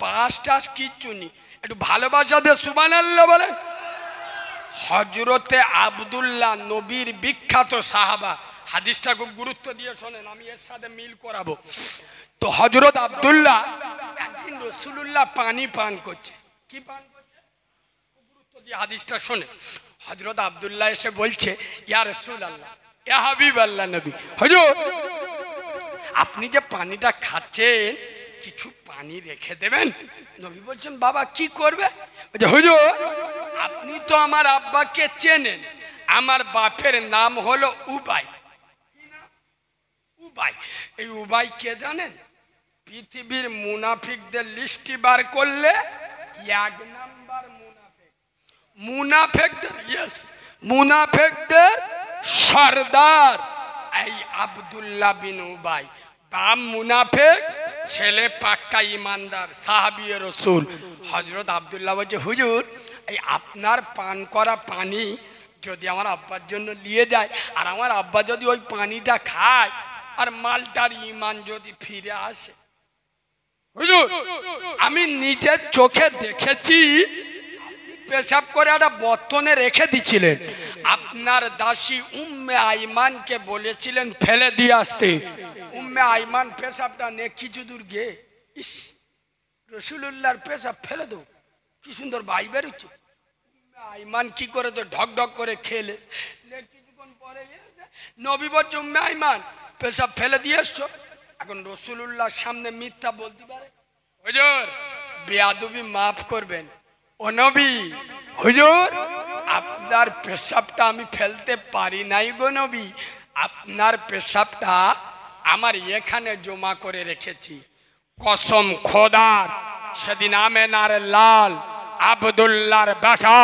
বাস টাস কিচ্ছু নেই, একটু ভালোবাসা দিয়ে সুবহানাল্লাহ বলেন। হযরতে আব্দুল্লাহ নবীর বিখ্যাত সাহাবা, হাদিসটা খুব গুরুত্ব দিয়ে শোনেন, আমি এর সাথে মিল করাবো। তো হযরত আব্দুল্লাহ একদিন রাসূলুল্লাহ পানি পান করছে। কি পান করছে? খুব গুরুত্ব দিয়ে হাদিসটা শোনেন। হযরত আব্দুল্লাহ এসে বলছে, ইয়া রাসূলুল্লাহ, ইয়া হাবিবাল্লাহ নবী, হুজুর আপনি যে পানিটা খাচ্ছেন কিছু পানি রেখে দেবেন। নবী বলছেন, বাবা কি করবে? বলছে, হুজুর আপনি তো আমার আব্বাকে চেনেন, আমার বাপের নাম হলো উবাই। উবাই, এই উবাই কে জানেন? পৃথিবীর মুনাফিকদের লিস্টি বার করলে 1 নাম্বার মুনাফিক, মুনাফিকদের, ইয়েস মুনাফিকদের সর্দার এই আব্দুল্লাহ বিন উবাই। বাপ মুনাফিক, ছেলে পাক্কা ইমানদার, সাহাবী রাসূল। হযরত আব্দুল্লাহ বলছে, হুজুর এই আপনার পান করা পানি যদি আমার আব্বার জন্য নিয়ে যায়, আর আমার আব্বা যদি ওই পানিটা খায়, আর মালটার ঈমান যদি ফিরে আসে। হুজুর আমি নিজের চোখে দেখেছি, পেশাব করে একটা বর্তনে রেখে দিছিলেন, আপনার দাসী উম্মে আইমানকে বলেছিলেন ফেলে দিয়ে আসতে। উম্মে আইমান পেশাবটা নিয়ে কিছু দূর গিয়ে, ইস রাসূলুল্লাহর পেশাব ফেলে দেবো, কি সুন্দর ভাই বেরোচ্ছে। উম্মে আইমান কি করে তো ঢক ঢক করে খেলে, কিছুক্ষণ পরে নবী বলছে, উম্মে আইমান পেশাব ফেলে দিয়ে এসছো। এখন রাসূলুল্লাহর সামনে মিথ্যা বলতে পারে? হুজুর বেয়াদবি মাফ করবেন, ও নবী হুজুর আপনার পেশাবটা আমি ফেলতে পারি নাই গো নবী, আপনার পেশাবটা আমার এখানে জমা করে রেখেছি। কসম খোদার, সেদিন আমেনার লাল আব্দুল্লাহর বেটা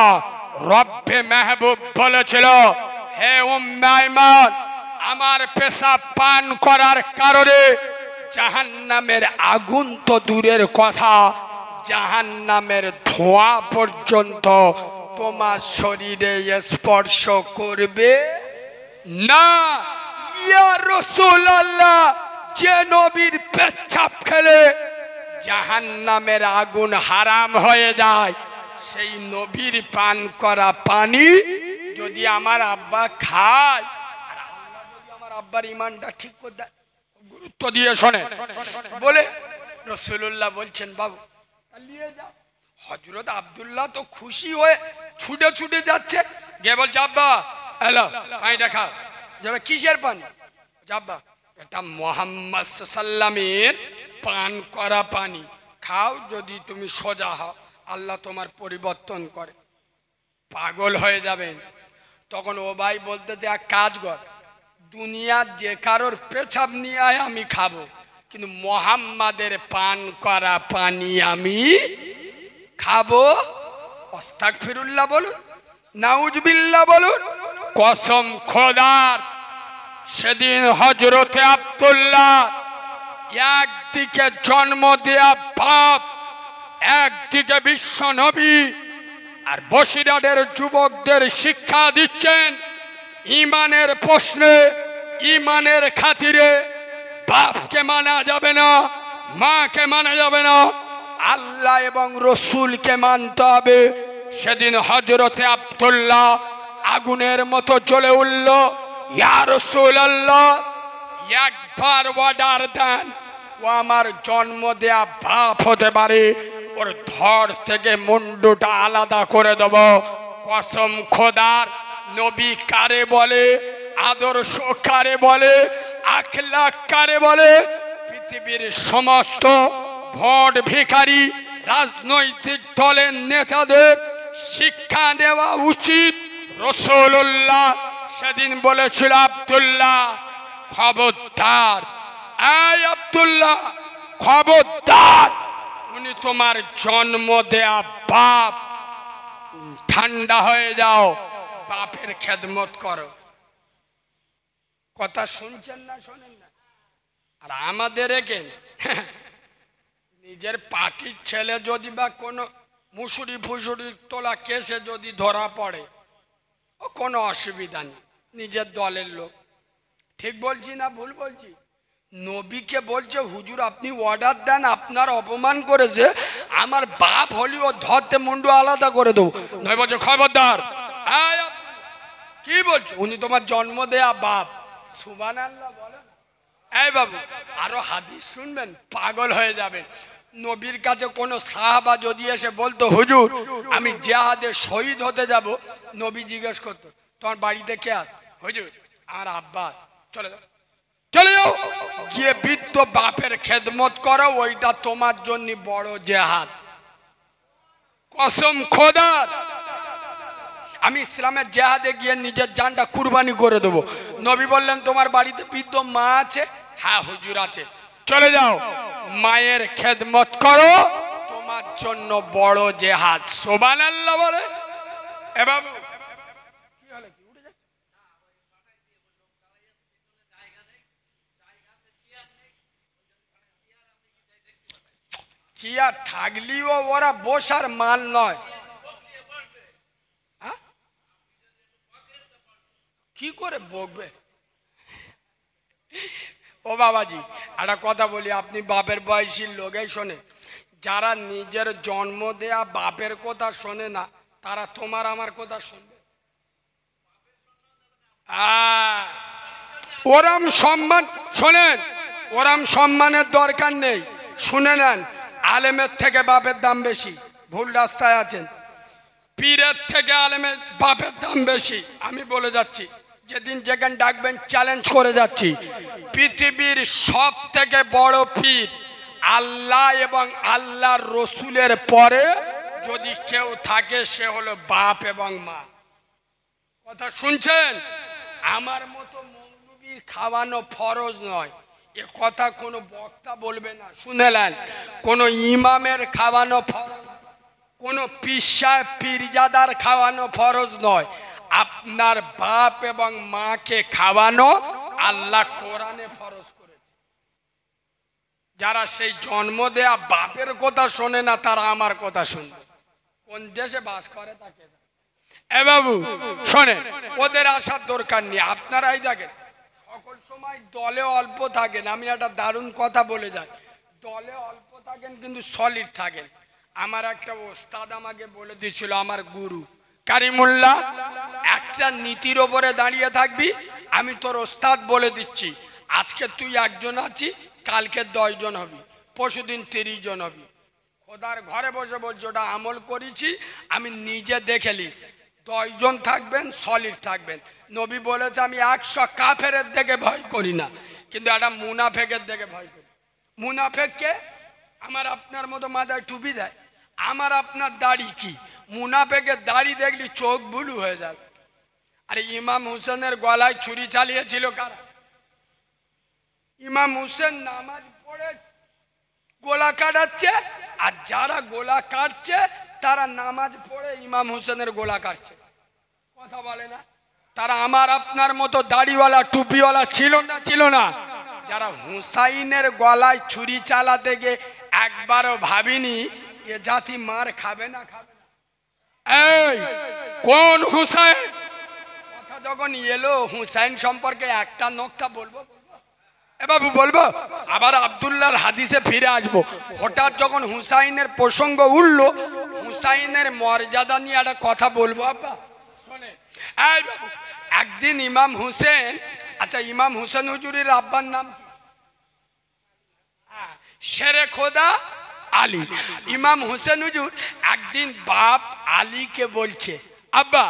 রব্বে মেহবুব বলেছিল, হে উম্মে আইমান আমার পেশাব পান করার কারণে জাহান্নামের আগুন তো দূরের কথা, জাহান্নামের ধোঁয়া পর্যন্ত তোমার শরীরে স্পর্শ করবে না। ইয়া রাসূলুল্লাহ, যে নবীর পেচ্ছাপ খেলে জাহান্নামের আগুন হারাম হয়ে যায়, সেই নবীর পান করা পানি যদি আমার আব্বা খায়, আর আল্লাহ যদি আমার আব্বার ঈমানটা ঠিক করে দেয়, গুরুত্ব দিয়ে শোনে বলে রাসূলুল্লাহ বলছেন, বাবু নিয়ে যাও। হযরত আব্দুল্লাহ তো খুশি হয়ে ছুটে ছুটে যাচ্ছে, গিয়ে বলছে, আব্বা এলো পানিটা খাও। যাবে কিসের পানি? আব্বা এটা মুহাম্মদ সাল্লামের পান করা পানি, খাও, যদি তুমি সোজা হও আল্লাহ তোমার পরিবর্তন করে। পাগল হয়ে যাবেন। তখন ও ভাই বলতেছে, এক কাজ কর, দুনিয়ার যে কারোর পেছাব নিয়ে আয় আমি খাবো, কিন্তু মুহাম্মাদের পান করা পানি আমি খাবো। আস্তাগফিরুল্লাহ বলুন, নাউজুবিল্লাহ বলুন। কসম খোদার, সেদিন হযরতে আব্দুল্লাহ একদিকে জন্ম দেয়া বাপ, একদিকে বিশ্ব নবী, আর বসিরহাটের যুবকদের শিক্ষা দিচ্ছেন ঈমানের প্রশ্নে, ঈমানের খাতিরে বাপকে মানা যাবে না, মাকে মানা যাবে না, আল্লাহ এবং রসুলকে মানতে হবে। সেদিন হযরতে আব্দুল্লাহ আগুনের মতো জ্বলে উঠল, ইয়া রাসূলুল্লাহ একবার অর্ডার দেন, ও আমার জন্ম দেয়া বাপ হতে পারে, ওর ধর থেকে মুন্ডুটা আলাদা করে দেব। কসম খোদার, নবী কারে বলে, আদর্শ কারে বলে, আখলাক কারে বলে, পৃথিবীর সমস্ত ভোট ভিখারি রাজনৈতিক দলের নেতাদের শিক্ষা দেওয়া উচিত। রাসূলুল্লাহ সেদিন বলেছিল, আব্দুল্লাহ খবরদার, এই আব্দুল্লাহ খবরদার, উনি তোমার জন্ম দেয়া বাপ, ঠান্ডা হয়ে যাও, বাপের খেদমত করো। কথা শুনছেন না শোনেন না? আর আমাদের এখানে নিজের পার্টির ছেলে যদি বা কোনো মুসুরি ফুসুরির তোলা কেসে যদি ধরা পড়ে, ও কোনো অসুবিধা নেই, নিজের দলের লোক। ঠিক বলছি না ভুল বলছি? নবীকে বলছে, হুজুর আপনি অর্ডার দেন, আপনার অপমান করেছে, আমার বাপ হলেও ধরতে মুন্ডু আলাদা করে দেবো। নয় বলছে খবরদার, কি বলছো? উনি তোমার জন্ম দেয়া বাপ। সুবহানাল্লাহ বলেন। এই বাবু আরো হাদিস শুনবেন, পাগল হয়ে যাবেন। নবীর কাছে কোনো সাহাবা যদি এসে বলতো হুজুর আমি জিহাদে শহীদ হতে যাব, নবী জিজ্ঞেস করতো তোমার বাড়িতে কে আছে? হুজুর আমার আব্বাস। চলে যাও, চলে যাও, গিয়ে বৃদ্ধ বাপের খেদমত করো, ওইটা তোমার জন্য বড় জিহাদ। কসম খোদার, আমি ইসলামের জিহাদে গিয়ে নিজের জানটা কুরবানি করে দেবো। নবী বললেন তোমার বাড়িতে বৃদ্ধ মা আছে? হ্যাঁ হুজুর আছে। চলে যাও, মায়ের খেদমত করো, তোমার জন্য বড় জিহাদ। সুবহানাল্লাহ বলে। এ বাবু কি হলো, কি উঠে যাচ্ছে? চেয়ার থাকলেও ওরা বসার মাল নয়। কি করে বকবে? ও বাবাজি একটা কথা বলি, আপনি বাপের বয়সী লোকেই শোনে, যারা নিজের জন্ম দেয়া বাপের কথা শোনে না তারা তোমার আমার কথা শুনবে? ওরম সম্মান শোনেন, ওরম সম্মানের দরকার নেই। শুনে নেন, আলেমের থেকে বাপের দাম বেশি। ভুল রাস্তায় আছেন। পীরের থেকে আলেমের বাপের দাম বেশি। আমি বলে যাচ্ছি, যেদিন যেখানে ডাকবেন চ্যালেঞ্জ করে যাচ্ছি, পৃথিবীর সব থেকে বড় পীর আল্লাহ এবং আল্লাহর রসুলের পরে যদি কেউ থাকে সে হলো বাপ এবং মা। কথা শুনছেন? আমার মতো মৌলবী খাওয়ানো ফরজ নয়, এ কথা কোনো বক্তা বলবে না। শুনেলেন, কোনো ইমামের খাওয়ানো ফরজ, কোনো পিসায় পীরজাদার খাওয়ানো ফরজ নয়। আপনার বাপ এবং মাকে খাওয়ানো আল্লাহ কোরআনে ফরজ করেছে। যারা সেই জন্ম দেয়া বাপের কথা শোনে না তারা আমার কথা শুনবে। কোন দেশে বাস করে তাকে। এ বাবু শোনে, ওদের আসার দরকার নেই। আপনারাই দেখেন সকল সময় দলে অল্প থাকেন। আমি একটা দারুণ কথা বলে যাই, দলে অল্প থাকেন কিন্তু সলিড থাকেন। আমার একটা ওস্তাদ আমাকে বলে দিয়েছিল, আমার গুরু কারিমুল্লাহ, একটা নীতির ওপরে দাঁড়িয়ে থাকবি। আমি তোর ওস্তাদ বলে দিচ্ছি, আজকে তুই একজন আছি, কালকে 10 জন হবি, পরশুদিন 30 জন হবি। খোদার ঘরে বসে বলছি, ওটা আমল করেছি আমি নিজে দেখে লিস। 10 জন থাকবেন, সলিড থাকবেন। নবী বলেছে আমি 100 কাফেরের দিকে ভয় করি না, কিন্তু একটা মুনাফেকের দিকে ভয় করি। মুনাফেককে আমার আপনার মতো মাথায় টুপি দেয়, আমার আপনার দাড়ি কি? মুনাফেকের দাড়ি দেখলি চোখ বুলু হয়ে যাবে। আরে ইমাম হুসেনের গলায় ছুরি চালিয়েছিল কারা? ইমাম হুসেন নামাজ পড়ে গোলা কাটাচ্ছে, আর যারা গোলা কাটছে তারা নামাজ পড়ে ইমাম হুসেনের গোলা কাটছে। কথা বলে না? তারা আমার আপনার মতো দাড়িওয়ালা টুপিওয়ালা ছিল না? ছিল না? যারা হুসাইনের গলায় ছুরি চালাতে গিয়ে একবারও ভাবিনি এ জাতি মার খাবে না, খাবে না। এই কোন হুসাইন? কথা যখন এলো হুসাইন সম্পর্কে একটা নোকতা বলবো, এ বাবু বলবো, আবার আব্দুল্লাহর হাদিসে ফিরে আসবো। হঠাৎ যখন হুসাইনের প্রসঙ্গ উঠলো, হুসাইনের মর্যাদা নিয়ে একটা কথা বলবো। আব্বা শোনে, এই বাবু, একদিন ইমাম হুসেন, আচ্ছা ইমাম হুসেন হুজুরের আব্বার নাম কি? শেরে খোদা আলী। ইমাম হুসেন হুজুর একদিন বাপ আলীকে বলছে, আব্বা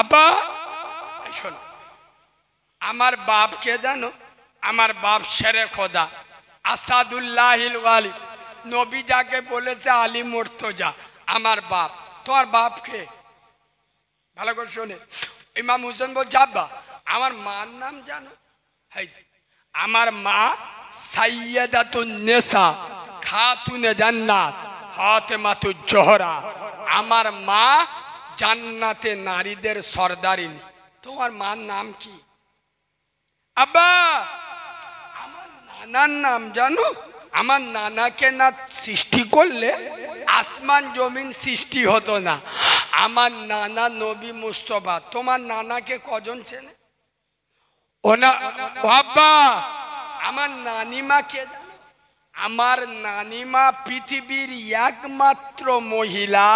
আব্বা শোনো, আমার বাপকে জানো? আমার বাপ শেরে খোদা আসাদুল্লাহিল ওয়ালি, নবী যাকে বলেছে আলী মুর্তজা, আমার বাপ। তোমার বাপকে ভালো করে শোনে। ইমাম হুসেন বলছে, আব্বা আমার মার নাম জানো? আমার মা সাইয়্যিদাতুন নিসা খাতুনে জান্নাত ফাতেমাতুজ জোহরা। আমার মা জান্নাতে নারীদের সর্দারিনী। তোমার মার নাম কি? আব্বা আমার নানার নাম জানো? আমার নানাকে না সৃষ্টি করলে আসমান জমিন সৃষ্টি হতো না। আমার নানা নবী মুস্তফা। তোমার নানাকে কজন চেনে? ও না আব্বা, আমার নানিমা কে জানো? আমার নানিমা পৃথিবীর একমাত্র মহিলা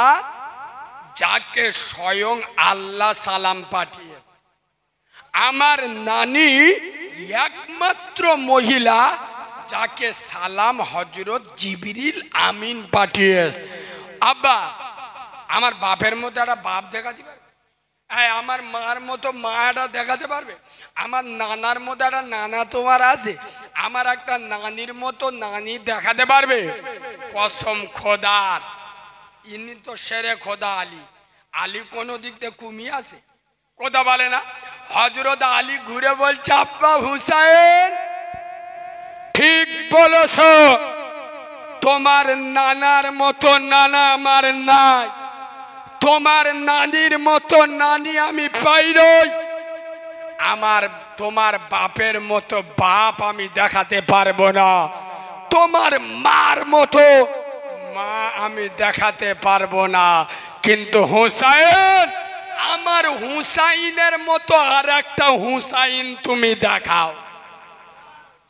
যাকে স্বয়ং আল্লাহ সালাম পাঠিয়েছে। আমার নানি একমাত্র মহিলা যাকে সালাম হযরত জিবরিল আমিন পাঠিয়েছে। আব্বা, আমার বাপের মতো একটা বাপ দেখাতে পারবে? আমার মার মতো মা একটা দেখাতে পারবে? আমার নানার মতো একটা নানা তোমার আছে? আমার একটা নানির মতো নানি দেখাতে পারবে? কসম খোদার, ইনি তো শেরে খোদা আলী। আলী কোনো দিক দিয়ে কমিয়ে আছে? কথা বলে না। হযরত আলী ঘুরে বলছে, আব্বা হুসাইন ঠিক বলেছ, তোমার নানার মতো নানা আমার নাই, তোমার নানির মতো নানি আমি পাই নাই, আমার তোমার বাপের মতো বাপ আমি দেখাতে পারবো না, তোমার মার মতো মা আমি দেখাতে পারবো না, কিন্তু হুসাইন, আমার হুসাইনের মতো আর একটা হুসাইন তুমি দেখাও।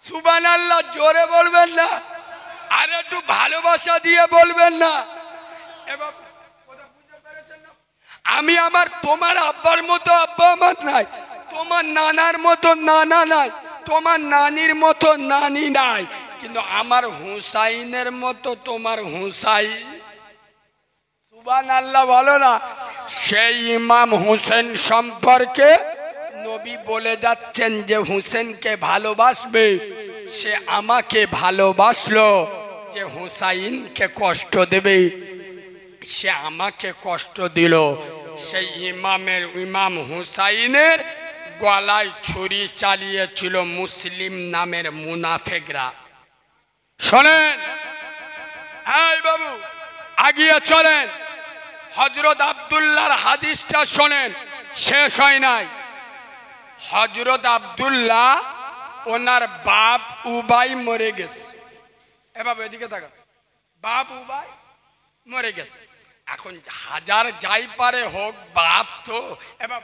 সুবহানাল্লাহ, জোরে বলবেন না? আর একটু ভালোবাসা দিয়ে বলবেন না? এবার আমি আমার তোমার আব্বার মতো আব্বা আমার নাই, তোমার নানার মতো নানা নাই, তোমার নানির মতো নানি নাই, কিন্তু আমার হুসাইনের মতো তোমার হুসাইন। সুবহানাল্লাহ বলো না? সেই ইমাম হুসেন সম্পর্কে নবী বলে যাচ্ছেন যে হুসেনকে ভালোবাসবে সে আমাকে ভালোবাসলো, যে হুসাইনকে কষ্ট দেবে সে আমাকে কষ্ট দিল। সেই ইমাম হুসাইনের গলায় ছুরি চালিয়েছিল মুসলিম নামের মুনাফেকরা। শোনেন, এই বাবু আগিয়ে চলেন, হযরত আব্দুল্লাহর হাদিসটা শোনেন, শেষ হয় নাই। হযরত আব্দুল্লাহ ওনার বাপ উবাই মরে গেছে। এ বাবু এদিকে থাকা, বাপ উবাই মরে গেছে। এখন হাজার যাই পারে হোক, বাপ তো বাপ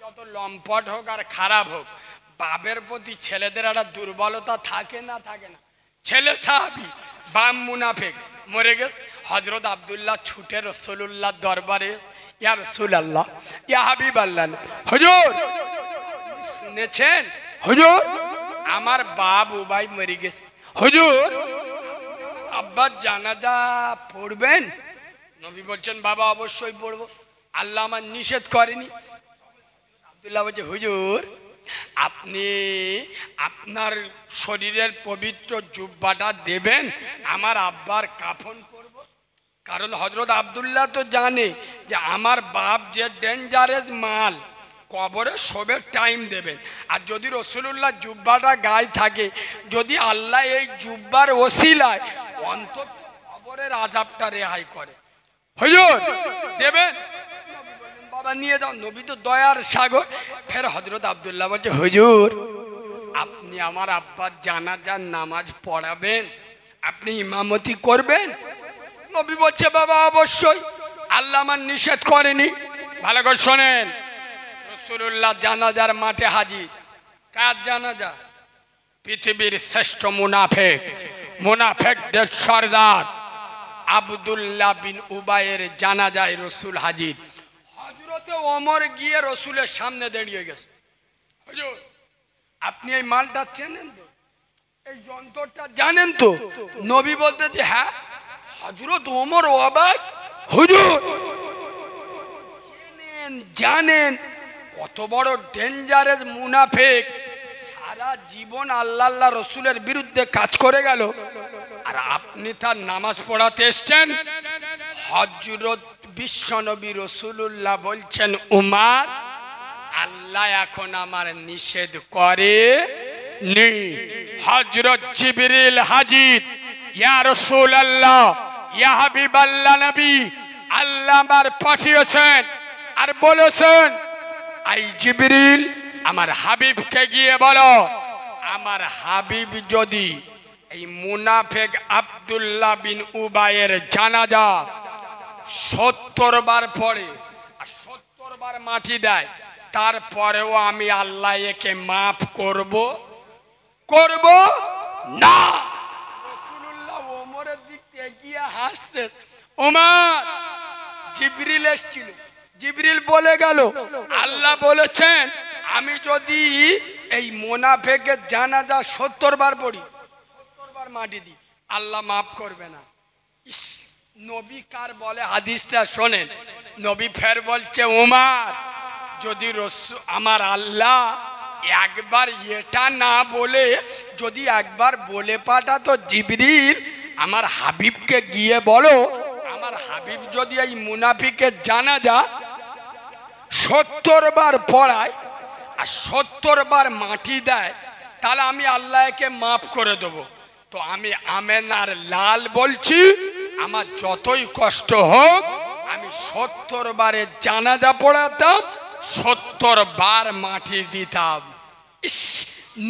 যত লম্পট হোক আর খারাপ হোক, বাপের প্রতি ছেলেদের একটা দুর্বলতা থাকে না? থাকে না? ছেলে সাহাবী, বাপ মুনাফিক, মরে গেছে। হযরত আব্দুল্লাহ ছুটে রাসূলুল্লাহর দরবারে, ইয়া রাসূলুল্লাহ, ইয়া হাবিবাল্লাহ, হুজুর শুনেছেন হুজুর আমার বাপ উবাই মরে গেছে, হুজুর আব্বার জানাজা পড়বেন? নবী বলছেন, বাবা অবশ্যই পড়বো, আল্লাহ আমার নিষেধ করেনি। আব্দুল্লাহ বলছে, হুজুর আপনি আপনার শরীরের পবিত্র জুব্বাটা দেবেন, আমার আব্বার কাফন করব। কারণ হযরত আব্দুল্লাহ তো জানে যে আমার বাপ যে ডেঞ্জারাস মাল, কবরে শোবে টাইম দেবেন। আর যদি রাসূলুল্লাহ জুব্বাটা গায়ে থাকে, যদি আল্লাহ এই জুব্বার ওসিলায় অন্তত কবরের আযাবটা রেহাই করে, হুজুর দেবেন? বাবা নিয়ে যাও, নবী তো দয়ার সাগর। ফের হযরত আব্দুল্লাহ বলছে, হুজুর আপনি আমার আব্বার জানাজার নামাজ পড়াবেন, আপনি ইমামতি করবেন? নবী বলছে, বাবা অবশ্যই, আল্লাহ আমার নিষেধ করেনি। ভালো করে শোনেন, রাসূলুল্লাহ জানাজার মাঠে হাজির। কার জানাজা? পৃথিবীর শ্রেষ্ঠ মুনাফিক, মুনাফিকদের সর্দার আব্দুল্লাহ বিন উবাইয়ের জানাজায় রাসূল হাজির। হযরতে ওমর গিয়ে রাসূলের সামনে দাঁড়িয়ে গেছে। হুজুর আপনি এই মালটা চেনেন তো, এই যন্ত্রটা জানেন তো? নবী বলতে যে হ্যাঁ। হযরত ওমর অবাক, হুজুর চেনেন জানেন, কত বড় ডেঞ্জারাস মুনাফিক, সারা জীবন আল্লাহ আল্লাহ রসুলের বিরুদ্ধে কাজ করে গেল, আর আপনি তার নামাজ পড়াতে এসছেন? হযরত বিশ্বনবী রাসূলুল্লাহ বলছেন, উমার আল্লাহ এখন আমার নিষেধ করে নি। হযরত জিবরিল হাজির, ইয়া রাসূলুল্লাহ, ইয়া হাবিবাল্লাহ নবী, আল্লাহ আমার পাঠিয়েছেন আর বলেছেন, আই জিবরিল আমার হাবিবকে গিয়ে বলো, আমার হাবিব যদি এই মুনাফিক আব্দুল্লাহ বিন উবাইয়ের জানাজা ৭০ বার পড়ে আর ৭০ বার মাটি দেয়, তারপরেও আমি আল্লাহ একে মাফ করব না। দিয়ে হাসতে, ওমর জিবরিল এসেছিল, জিবরিল বলে গেল আল্লাহ বলেছেন আমি যদি এই মুনাফিকের জানাজা 70 বার পড়ি, 70 বার মাটি দিই, আল্লাহ মাফ করবে না। ইস, নবী কার বলে হাদিসটা শোনেন। নবী ফের বলছে ওমর যদি আমার আল্লাহ একবার এটা না বলে যদি একবার বলে পাঠাতো জিবরিল আমার হাবিবকে গিয়ে বলো আমার হাবিব যদি এই মুনাফিকের জানাজা 70 বার পড়ায় আর 70 বার মাটি দেয় তাহলে আমি আল্লাহকে মাফ করে দেবো। তো আমি আমেনার লাল বলছি আমার যতই কষ্ট হোক আমি 70 বারে জানাজা পড়াতাম, 70 বার মাটি দিতাম। ইস,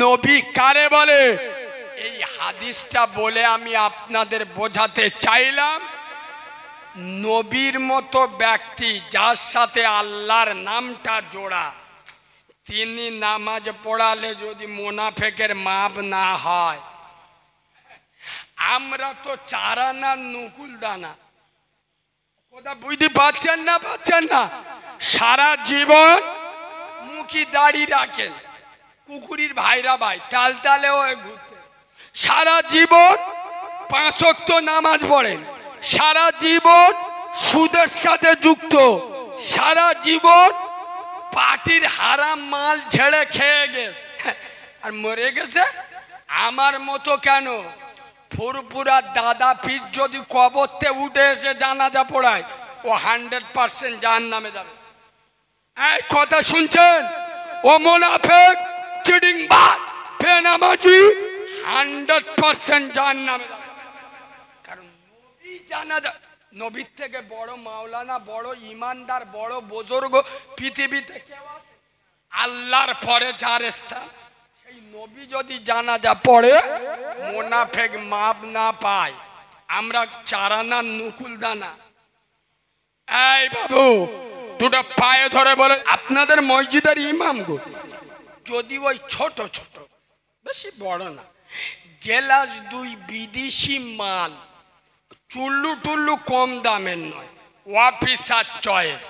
নবী কারে বলে? এই হাদিসটা বলে আমি আপনাদের বোঝাতে চাইলাম নবীর মতো ব্যক্তি যার সাথে আল্লাহর নামটা জোড়া তিনি নামাজ পড়ালে যদি মুনাফিকের মাপ না হয়, আমরা তো চারা না নুকুল দানা, কথা বুঝতে পারছেন না? পাচ্ছেন না? সারা জীবন মুখি দাড়ি রাখেন, কুকুরির ভাইরা ভাই তাল তালে হয়ে ঘুরতে, সারা জীবন 5 ওয়াক্ত নামাজ পড়েন, সারা জীবন সুদের সাথে যুক্ত, সারা জীবন পার্টির হারাম মাল ছেড়ে খেয়ে গেছে আর মরে গেছে। আমার মতো কেন ফুরপুরা দাদা পীর যদি কবরতে উঠে এসে জানাজা পড়ায় ও 100% জাহান্নামে যাবে। এই কথা শুনছেন? ও মুনাফিক চিটিংবাজ বেনামাজি 100% জাহান্নামে যাবে। কারণ নবী জানাজা, নবীর থেকে বড় মাওলানা, বড় ইমানদার, বড় বুজুর্গ পৃথিবীতে কেউ আছে? আল্লাহর পরে যার স্থান সেই নবী যদি জানাজা পড়ে মুনাফিক মাপ না পায়, আমরা চারানা নুকুল দানা। এই বাবু দুটো পায়ে ধরে বলে আপনাদের মসজিদের ইমাম গো যদি ওই ছোট ছোট বেশি বড় না গেলাস 2 বিদেশি মাল চুল্লু টুল্লু কম দামের নয়, অফিসার চয়েস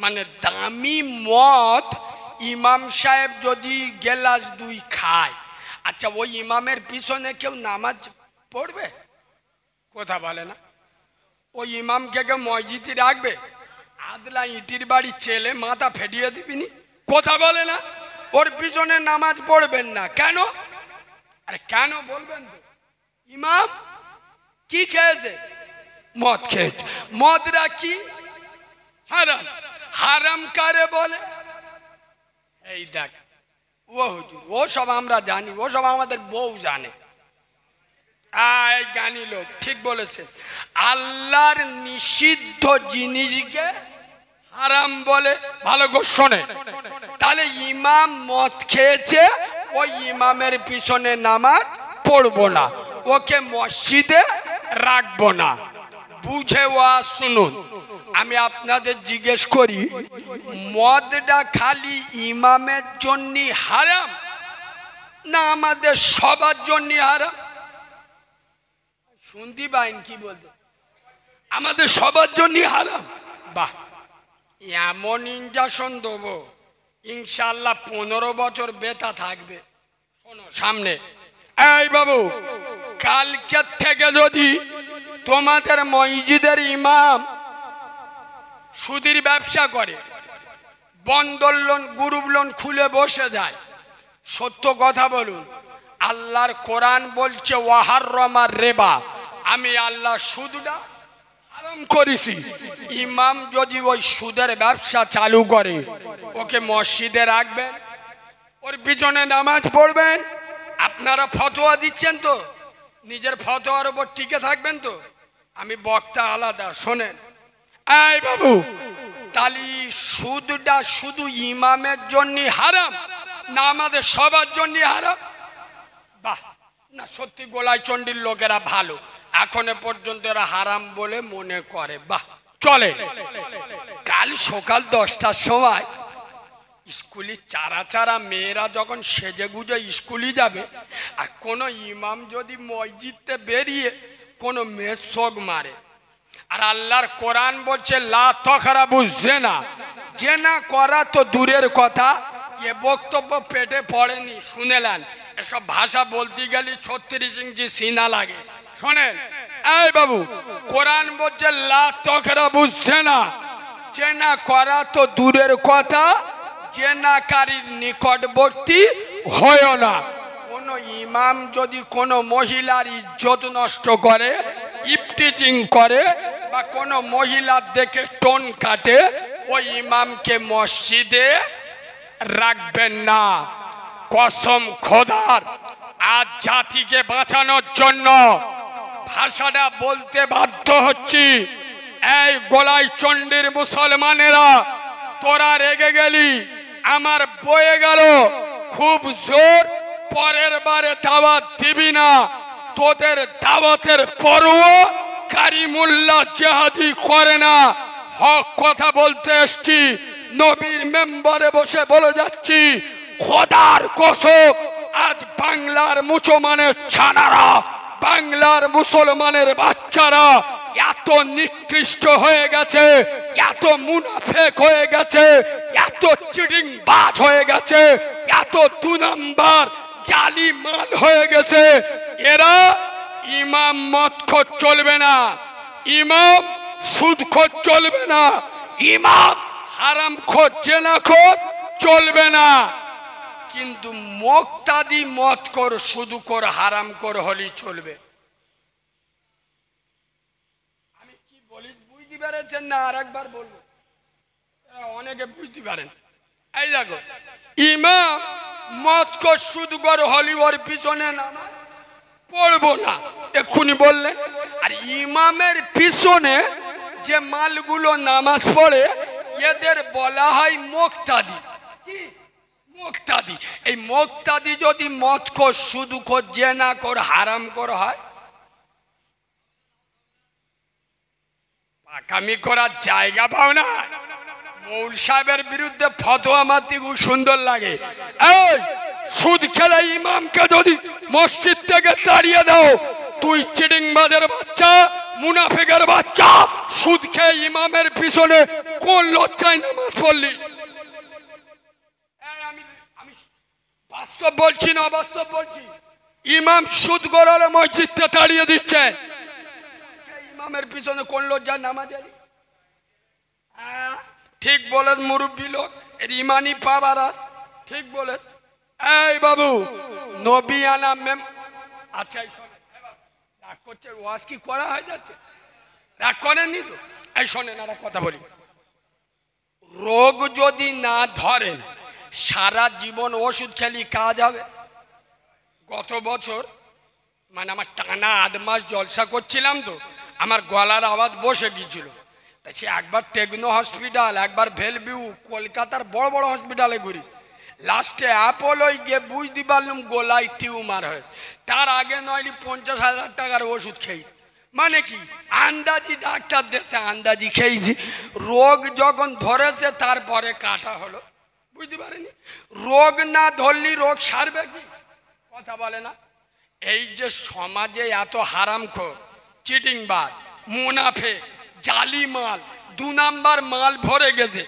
মানে দামি মদ ইমাম সাহেব যদি গেলাস 2 খায়, আচ্ছা ওই ইমামের পিছনে কেউ নামাজ পড়বে? কথা বলে না। ওই ইমামকে কেউ মসজিদে রাখবে? আদলা ইটির বাড়ি ছেলে মাথা ফেটিয়ে দিবিনি? কথা বলে না। ওর পিছনে নামাজ পড়বেন না কেন? আরে কেন বলবেন তো? ইমাম কি খেয়েছে? মদ খেয়েছে। মদরা কি? হারাম। হারাম কারে বলে? এই দেখ ও হুজুর ও সব আমরা জানি, ও সব আমাদের বউ জানে। এই জ্ঞানী লোক ঠিক বলেছে। আল্লাহর নিষিদ্ধ জিনিসকে হারাম বলে। ভালো করে শোনে। তাহলে ইমাম মদ খেয়েছে, ওই ইমামের পিছনে নামাজ পড়বো না, ওকে মসজিদে রাখবো না। বুঝে ওয়া শুনুন। আমি আপনাদের জিজ্ঞেস করি মদটা খালি ইমামের জন্য হারাম না আমাদের সবার জন্য হারাম? শুনতে পাইন কি বলতো? আমাদের সবার জন্য হারাম। বাহ, এমন ইনজাকশন দেবো ইনশাল্লাহ 15 বছর বেটা থাকবে। শোনো সামনে। এই বাবু কালকে থেকে যদি তোমাদের মসজিদের ইমাম সুদের ব্যবসা করে, বন্ধন লোন গ্রুপ লোন খুলে বসে যায়, সত্য কথা বলুন, আল্লাহর কোরআন বলছে ওয়াহাররামার রেবা, আমি আল্লাহ সুদটা হারাম করেছি। ইমাম যদি ওই সুদের ব্যবসা চালু করে, ওকে মসজিদে রাখবেন, ওর পিছনে নামাজ পড়বেন। আপনারা ফতোয়া দিচ্ছেন তো, নিজের ফতোয়ার উপর টিকে থাকবেন তো? আমি বক্তা আলাদা, শোনেন। এই বাবু তাহলে সুদটা শুধু ইমামের জন্য হারাম না আমাদের সবার জন্য হারাম? বাহ, না সত্যি গোলায় চণ্ডীর লোকেরা ভালো, এখনো পর্যন্ত এরা হারাম বলে মনে করে। বাহ, চলে। কাল সকাল 10টার সময় স্কুলে চারা চারা মেয়েরা যখন সেজে গুজে স্কুলে যাবে, আর কোনো ইমাম যদি মসজিদে বেরিয়ে কোনো মেয়ে শোক মারে। আর আল্লাহর কোরআন বলছে লা তাকরাবু জিনা, জেনা করা তো দূরের কথা, এ বক্তব্য পেটে পড়েনি, শুনেলেন? এসব ভাষা বলতে গেলে 36 ইঞ্চি সিনা লাগে। শোনেন এই বাবু, কোরআন বলছে লা তাকরাবু জিনা, জেনা করা তো দূরের কথা, জেনাকারীর নিকটবর্তী হয় না। কোন ইমাম যদি কোনো মহিলার ইজ্জত নষ্ট করে, ইফটিজিং করে, বা কোনো মহিলার দেখে টোন কাটে, ওই ইমামকে মসজিদে রাখবেন না। কসম খোদার, আজ জাতিকে বাঁচানোর জন্য ভাষাটা বলতে বাধ্য হচ্ছি। এই গোলাই চণ্ডীর মুসলমানেরা, তোরা রেগে গেলি, আমার বয়ে গেল খুব জোর, পরের বারে দাওয়াত দিবি না। তোদের দাওয়াতের পরও কারিমুল্লাহ জেহাদি করে না। হক কথা বলতে এসছি, নবীর মেম্বারে বসে বলে যাচ্ছি, খোদার কসম, আজ বাংলার মুসলমানের ছানারা, বাংলার মুসলমানের বাচ্চারা এত নিকৃষ্ট হয়ে গেছে, এত মুনাফেক হয়ে গেছে, এত চিটিংবাজ হয়ে গেছে, এত 2 নাম্বার জালি মাল হয়ে গেছে। এরা ইমাম মদখোর চলবে না, ইমাম সুদখোর চলবে না, ইমাম হারামখোর জেনাখোর চলবে না। কিন্তু মুক্তাদি মদখোর সুদখোর হারামখোর হলেই চলবে। আমি কি বলি বুঝতে পেরেছেন না? আর একবার বলবো, অনেকে বুঝতে পারেন। এই দেখো, ইমাম মদখোর সুদখোর হলি ওর পিছনে নামাজ পড়বো না, এক্ষুনি বললেন। আর ইমামের পিছনে যে মালগুলো নামাজ পড়ে, এদের বলা হয় মুক্তাদি। কি মুক্তাদি? এই মুক্তাদি যদি মদখোর সুদখোর জেনাখোর হারামখোর হয়, পাকামি করার জায়গা পাও না। মৌল সাহেবের বিরুদ্ধে ফতোয়া মারতে খুব সুন্দর লাগে। এই সুদ খেলে ইমামকে যদি মসজিদ থেকে তাড়িয়ে দাও, তুই চিটিংবাজের বাচ্চা, মুনাফিকের বাচ্চা, সুদ খেয়ে ইমামের পিছনে কোন লজ্জায় নামাজ পড়লি? আমি বাস্তব বলছি না অবাস্তব বলছি? ইমাম সুদ গড়ালে মসজিদটা তাড়িয়ে দিচ্ছেন, ইমামের পিছনে কোন লজ্জায় নামাজ এলি? ঠিক বলেন মুরব্বী লোক, এর ইমানি পাবার আস। ঠিক বলেছ। এই বাবু, নবী আনা মেম, আচ্ছা রাগ করছে, ওয়াজ কি করা হয়ে যাচ্ছে? রাগ করেননি তো? এই শোনেন আর কথা বলি, রোগ যদি না ধরেন, সারা জীবন ওষুধ খেলি কাজ হবে? গত বছর মানে আমার টানা 8 মাস জলসা করছিলাম তো, আমার গলার আওয়াজ বসে গিয়েছিল। তা সে একবার টেকনো হসপিটাল, একবার ভেলভিউ, কলকাতার বড় বড় হসপিটালে ঘুরি, লাস্টে অ্যাপোলোয় গিয়ে বুঝতে পারলাম গলায় টিউমার হয়েছে। তার আগে নইলে 50,000 টাকার ওষুধ খেয়েছি। মানে কি আন্দাজি ডাক্তার দেশে আন্দাজি খেয়েছি। রোগ যখন ধরেছে তারপরে কাটা হলো, বুঝতে পারেনি? রোগ না ধরলি রোগ সারবে কি? কথা বলে না। এই যে সমাজে এত হারামখোর, চিটিংবাজ, মুনাফিক, জালি মাল, 2 নাম্বার মাল ভরে গেছে।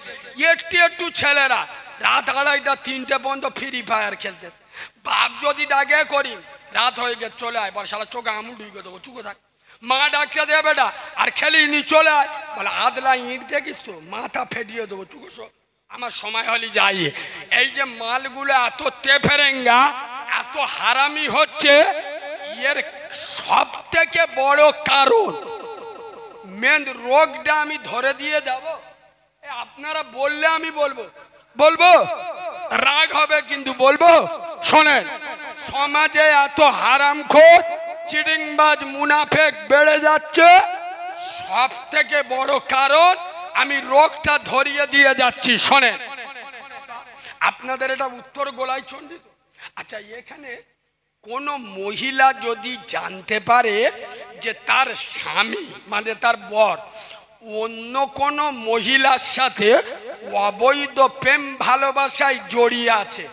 একটু ছেলেরা রাত 2:30টা 3টে পর্যন্ত ফ্রি ফায়ার খেলতেছে। বাপ যদি ডাকে করি, রাত হয়ে গেছে চলে আয়, বলে শালা চোখে আমুল ঢুকে দেবো, চুকে থাক। মা ডাকতে দেবে বেটা, আর খেলিনি চলে আয়, বলে আদলা ইঁট দেখিস তো, মাথা ফেটিয়ে দেবো, চুকে সো, আমার সময় হলে যাই। এই যে মালগুলো এত তেফেরেঙ্গা, এত হারামি হচ্ছে, এর সব থেকে বড় কারণ মেন রোগটা আমি ধরে দিয়ে যাব। আপনারা বললে আমি বলবো, বলবো রাগ হবে কিন্তু বলবো। শোনেন, সমাজে এত হারামখোর, চিটিংবাজ, মুনাফেক বেড়ে যাচ্ছে, সব থেকে বড় কারণ আমি রোগটা ধরিয়ে দিয়ে যাচ্ছি। শোনেন, আপনাদের এটা উত্তর গোলাই চণ্ডী। আচ্ছা, এখানে কোন মহিলা যদি জানতে পারে যে তার স্বামী মানে তার বর অন্য কোন মহিলার সাথে অবৈধ প্রেম ভালোবাসায় জড়িয়ে আছে,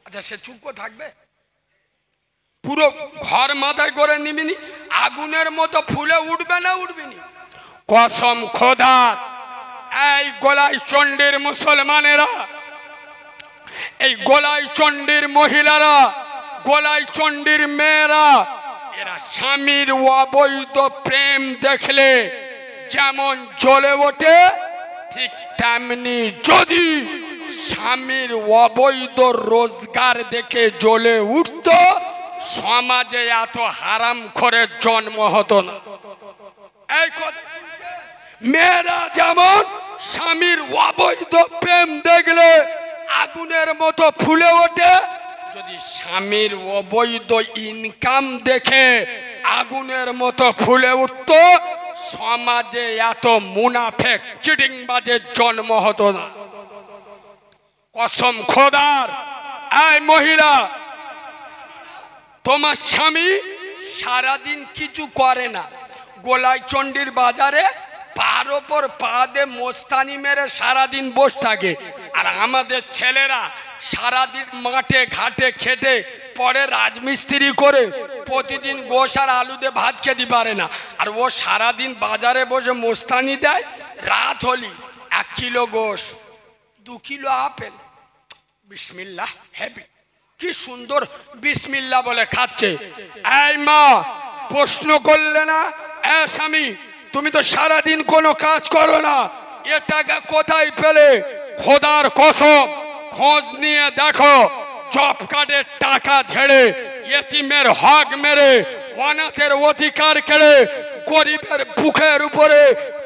আচ্ছা সে চুপ থাকবে? পুরো ঘর মাথায় করে নিবিনি, আগুনের মতো ফুলে উঠবে না উঠবিনি? কসম খোদার, এই গোলাই চণ্ডীর মুসলমানেরা, এই গোলাই চণ্ডীর মহিলারা, গোলাই চণ্ডীর মেয়েরা, এরা স্বামীর অবৈধ প্রেম দেখলে যেমন জ্বলে ওঠে, ঠিক তেমনি যদি স্বামীর অবৈধ রোজগার দেখে জ্বলে উঠত, সমাজে এত হারাম করে জন্ম হতো না। এই কথা মেয়েরা যেমন স্বামীর অবৈধ প্রেম দেখলে আগুনের মতো ফুলে ওঠে, যদি স্বামীর অবৈধ ইনকাম দেখে আগুনের মতো ফুলে উঠত, সমাজে এত মুনাফেক চিটিংবাজের জন্ম হতো না। কসম খোদার, এই মহিলা, তোমার স্বামী সারাদিন কিছু করে না, গোলাই চণ্ডীর বাজারে পার ওপর পা দিয়ে মোস্তানি মেরে সারাদিন বসে থাকে, আর আমাদের ছেলেরা সারাদিন মাঠে ঘাটে খেটে পরে রাজমিস্ত্রি করে প্রতিদিন গোশ আর আলু দিয়ে ভাত খেতে পারে না, আর ও সারাদিন বাজারে বসে মোস্তানি দেয়। রাত হলি 1 কিলো গোশ, 2 কিলো আপেল, বিসমিল্লাহ হ্যাপি, কি সুন্দর বিসমিল্লাহ বলে খাচ্ছে। এই মা, প্রশ্ন করলে না, এ স্বামী, তুমি তো সারাদিন কোনো কাজ করো না, এ টাকা কোথায় পেলে? খোদার কসম, খোঁজ নিয়ে দেখো, জব কার্ডের টাকা ঝেড়ে, ইয়েতিমের হক মেরে, অনাথের অধিকার কেড়ে, গরিবের বুকের উপরে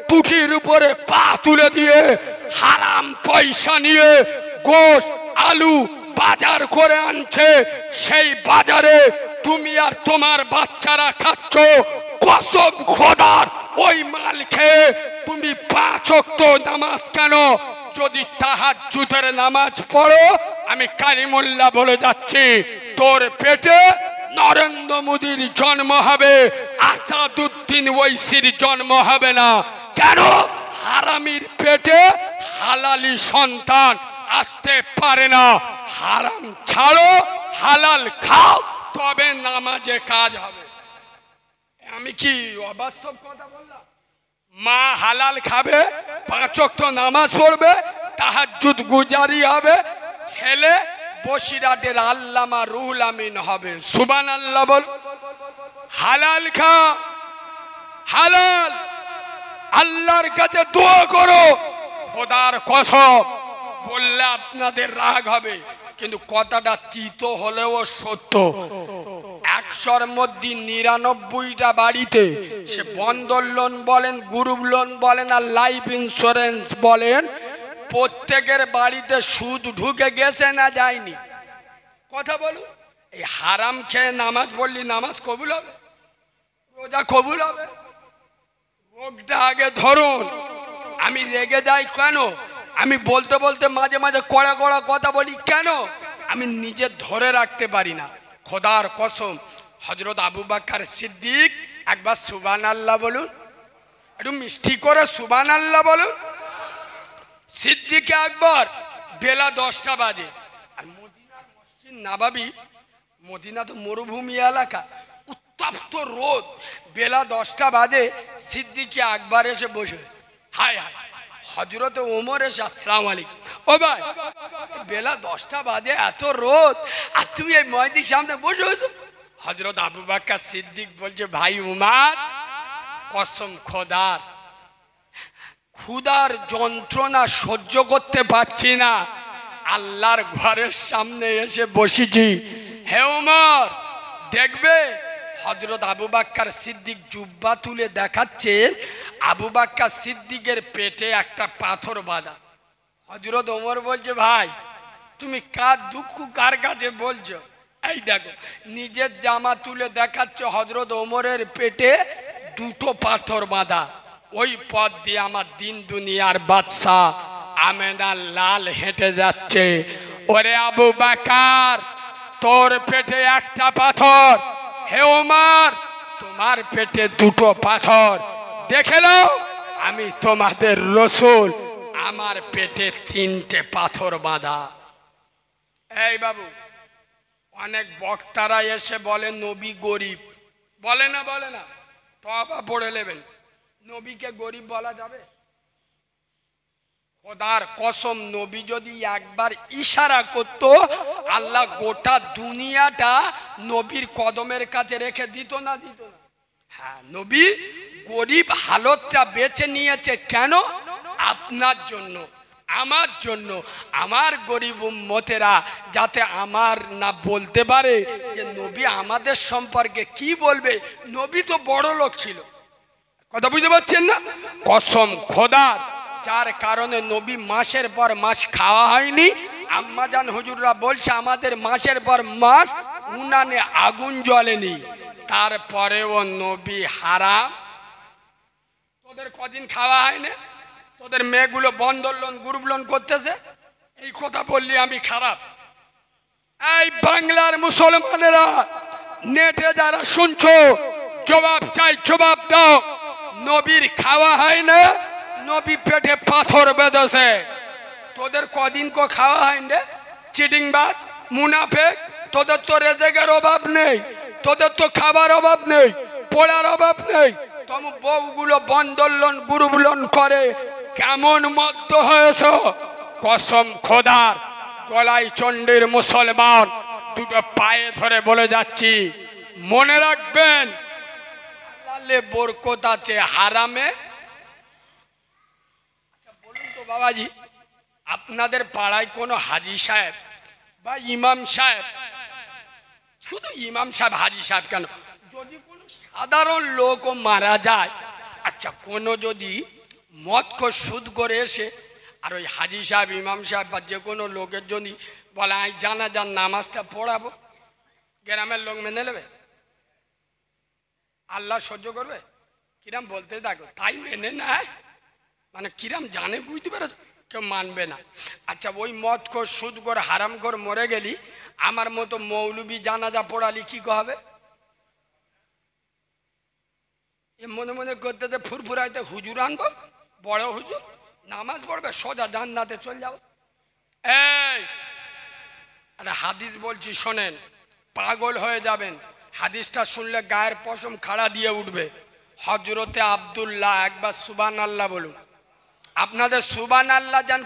টুটির উপরে পা তুলে দিয়ে হারাম পয়সা নিয়ে গোশ আলু বাজার করে আনছে, সেই বাজারে তুমি আর তোমার বাচ্চারা খাচ্ছ। কসম খোদার, ওই মাল খেয়ে তুমি 5 ওয়াক্ত নামাজ কেন, যদি তাহাজ্জুদের নামাজ পড়ো, আমি কালিমুল্লাহ বলে যাচ্ছি, তোর পেটে নরেন্দ্র মোদীর জন্ম হবে, আসাদুদ্দিন ওয়াইসির জন্ম হবে না। কেন? হারামির পেটে হালালি সন্তান আসতে পারে না। হারাম ছাড়ো, হালাল খাও, তবে নামাজে কাজ হবে। আমি কি অবাস্তব কথা বললাম? মা হালাল খাবে, 5 ওয়াক্ত নামাজ পড়বে, তাহাজ্জুদ গুজারি হবে, ছেলে বসিরহাটের আল্লামা রুহুল আমিন হবে। সুবহানাল্লাহ বল। হালাল খা, হালাল, আল্লাহর কাছে দোয়া করো। খোদার কসম, বললে আপনাদের রাগ হবে, কিন্তু কথাটা তিতো হলেও সত্য। 100-র মধ্যে 99টা বাড়িতে, সে বন্ধন লোন বলেন, গ্রুপ লোন বলেন, আর লাইফ ইন্স্যুরেন্স বলেন, প্রত্যেকের বাড়িতে সুদ ঢুকে গেছে না যায়নি? কথা বলুন। এই হারাম খেয়ে নামাজ পড়লি নামাজ কবুল হবে? রোজা কবুল হবে? রোগটা আগে ধরুন। আমি রেগে যাই কেন? আমি বলতে বলতে মাঝে মাঝে কড়া কড়া কথা বলি কেন? আমি নিজে ধরে রাখতে পারি না। খোদার কসম, হযরত আবু বকর সিদ্দিক, একবার সুবহানাল্লাহ বলুন, একটু মিষ্টি করে সুবহানাল্লাহ বলুন। সিদ্দিক আকবর, বেলা 10টা বাজে, আর মদিনার মসজিদ নববী, মদিনা তো মরুভূমি এলাকা, উত্তপ্ত রোদ, বেলা 10টা বাজে, সিদ্দিক আকবর এসে বসে। হায় হায়, হযরত ওমর এসে আসসালামু আলাইকুম। ও ভাই, বেলা 10টা বাজে, এত রোদ, আর তুমি এই মসজিদের সামনে বসে আছো? হযরত আবু বকর সিদ্দিক বলছে, ভাই উমর, কসম খোদার, ক্ষুধার যন্ত্রণা সহ্য করতে পারছি না, আল্লাহর ঘরের সামনে এসে বসেছি। হে উমর, দেখবে? হযরত আবু বকর সিদ্দিক জুব্বা তুলে দেখাচ্ছেন, আবু বকর সিদ্দিকের পেটে একটা পাথর বাঁধা। হযরত ওমর বলছে, ভাই তুমি কার দুঃখ কার কাছে বলছো? এই দেখো, নিজের জামা তুলে দেখাচ্ছে, হযরত ওমরের পেটে 2টো পাথর বাঁধা। ওই পথ দিয়ে আমার দিন দুনিয়ার বাদশা আমেনা লাল হেঁটে যাচ্ছে। ওরে আবু বকর, তোর পেটে একটা পাথর, হে ওমর তোমার পেটে 2টো পাথর। দেখে নাও, আমি তোমাদের রসুল, আমার পেটে 3টে পাথর বাঁধা। এই বাবু, অনেক বক্তারা এসে বলে নবী গরিব, বলে না বলে না? তওবা পড়ে নেবেন, নবীকে গরিব বলা যাবে? খোদার কসম, নবী যদি একবার ইশারা করত, আল্লাহ গোটা দুনিয়াটা নবীর কদমের কাছে রেখে দিত না, দিত না? হ্যাঁ, নবী গরিব হালতটা বেছে নিয়েছে কেন? আপনার জন্য, আমার জন্য, আমার গরিব উম্মতেরা যাতে আমার না বলতে পারে যে নবী আমাদের সম্পর্কে কি বলবে। নবী তো বড় লোক ছিল, কথা বুঝতে পারছেন না? কসম খোদার, যার কারণে নবী মাসের পর মাস খাওয়া হয়নি। আম্মাজান হুজুররা বলছে আমাদের মাসের পর মাস উনানে আগুন জ্বলেনি, তারপরেও নবী হারাম। তোদের কদিন খাওয়া হয়নি? তোদের মেয়েগুলো বন্দর লোন গ্রুপ লোন করতেছে, এই কথা বললি আমি খারাপ? এই বাংলার মুসলমানেরা, নেটে যারা শুনছো, জবাব চাই, জবাব দাও। নবীর খাওয়া হয় না, নবী পেটে পাথর বেঁধেছে। তোদের কদিন কো খাওয়া হয়নি রে? চিটিংবাজ, মুনাফেক। তোদের তো রেজেকের অভাব নেই, তোদের তো খাবার অভাব নেই, পড়ার অভাব নেই। তুমি বউগুলো বন্দর লোন গ্রুপ লোন করে কেমন মদ্য হয়েছ? কসম খোদার, গলায় চণ্ডীর মুসলমান, দুটো পায়ে ধরে বলে যাচ্ছি, মনে রাখবেন হালালে বরকত আছে, হারামে। আচ্ছা বলুন তো বাবাজি, আপনাদের পাড়ায় কোনো হাজি সাহেব বা ইমাম সাহেব, শুধু ইমাম সাহেব হাজি সাহেব কেন, যদি কোনো সাধারণ লোকও মারা যায়, আচ্ছা কোনো যদি মদখোর সুদ করে এসে আর ওই হাজি সাহেব ইমাম সাহেব বা যে কোনো লোকের যদি বলে আমি জানাজার নামাজটা পড়াবো, গ্রামের লোক মেনে নেবে? আল্লাহ সহ্য করবে? কিরাম বলতে থাকো, তাই মেনে নেয়, মানে কিরাম জানে, বুঝতে পারো? কেউ মানবে না। আচ্ছা ওই মদখোর সুদখোর হারামখোর মরে গেলি, আমার মতো মৌলবি জানাজা পড়ালি কি হবে? এ মনে মনে করতে ফুরফুরাইতে হুজুর আনবো, বড় হুজুর নামাজ পড়বে, সোজা জান্নাতে চলে যাবো। এই আরে হাদিস বলছি শোনেন, পাগল হয়ে যাবেন। হাদিসটা শুনলে গায়ের পশম খাড়া দিয়ে উঠবে। হজরতে আব্দুল্লাহ, একবার সুবহানাল্লাহ বলুন। আপনাদের সুবহানাল্লাহ জান